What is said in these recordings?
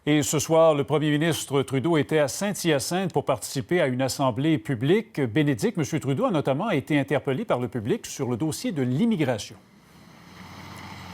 Et ce soir, le premier ministre Trudeau était à Saint-Hyacinthe pour participer à une assemblée publique. Bénédicte, M. Trudeau a notamment été interpellé par le public sur le dossier de l'immigration.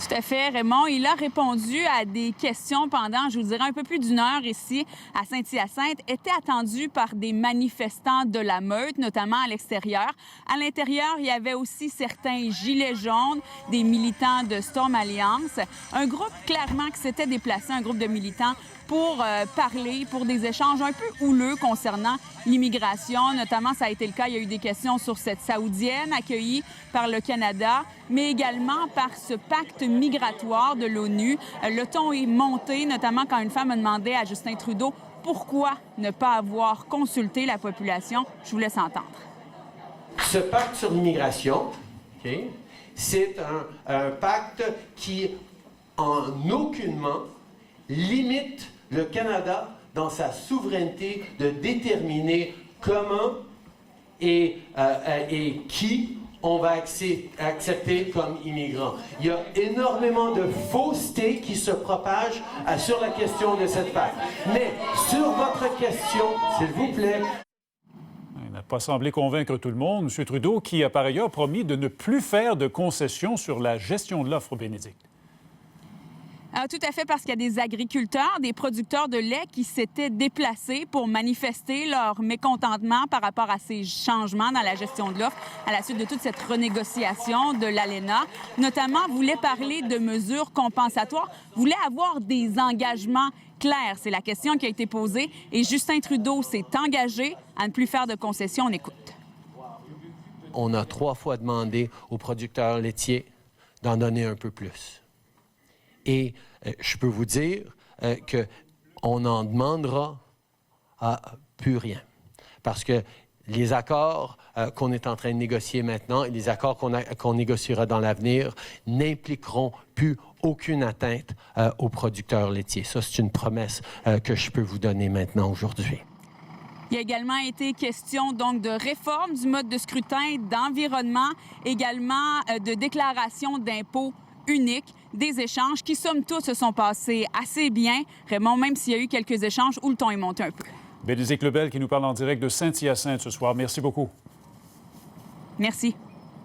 Tout à fait, Raymond. Il a répondu à des questions pendant, je vous dirais, un peu plus d'une heure ici à Saint-Hyacinthe. Était attendu par des manifestants de la meute, notamment à l'extérieur. À l'intérieur, il y avait aussi certains gilets jaunes, des militants de Storm Alliance. Un groupe clairement qui s'était déplacé, un groupe de militants pour parler, pour des échanges un peu houleux concernant l'immigration. Notamment, ça a été le cas, il y a eu des questions sur cette Saoudienne accueillie par le Canada, mais également par ce pacte migratoire de l'ONU. Le ton est monté, notamment quand une femme a demandé à Justin Trudeau pourquoi ne pas avoir consulté la population. Je vous laisse entendre. Ce pacte sur l'immigration, c'est un pacte qui, en aucunement, limite le Canada dans sa souveraineté de déterminer comment et qui on va accepter comme immigrants. Il y a énormément de fausseté qui se propagent sur la question de cette pacte. Mais sur votre question, s'il vous plaît... Il n'a pas semblé convaincre tout le monde. M. Trudeau, qui a par ailleurs promis de ne plus faire de concessions sur la gestion de l'offre, Bénédicte. Tout à fait, parce qu'il y a des agriculteurs, des producteurs de lait qui s'étaient déplacés pour manifester leur mécontentement par rapport à ces changements dans la gestion de l'offre à la suite de toute cette renégociation de l'ALENA. Notamment, voulaient parler de mesures compensatoires, voulaient avoir des engagements clairs. C'est la question qui a été posée. Et Justin Trudeau s'est engagé à ne plus faire de concessions. On écoute. On a 3 fois demandé aux producteurs laitiers d'en donner un peu plus. Et je peux vous dire qu'on n'en demandera plus rien. Parce que les accords qu'on est en train de négocier maintenant et les accords qu'on négociera dans l'avenir n'impliqueront plus aucune atteinte aux producteurs laitiers. Ça, c'est une promesse que je peux vous donner maintenant, aujourd'hui. Il a également été question donc de réforme du mode de scrutin, d'environnement, également de déclaration d'impôts unique, des échanges qui, somme toute, se sont passés assez bien. Raymond, même s'il y a eu quelques échanges où le ton est monté un peu. Bénédicte Lebel qui nous parle en direct de Saint-Hyacinthe ce soir. Merci beaucoup. Merci.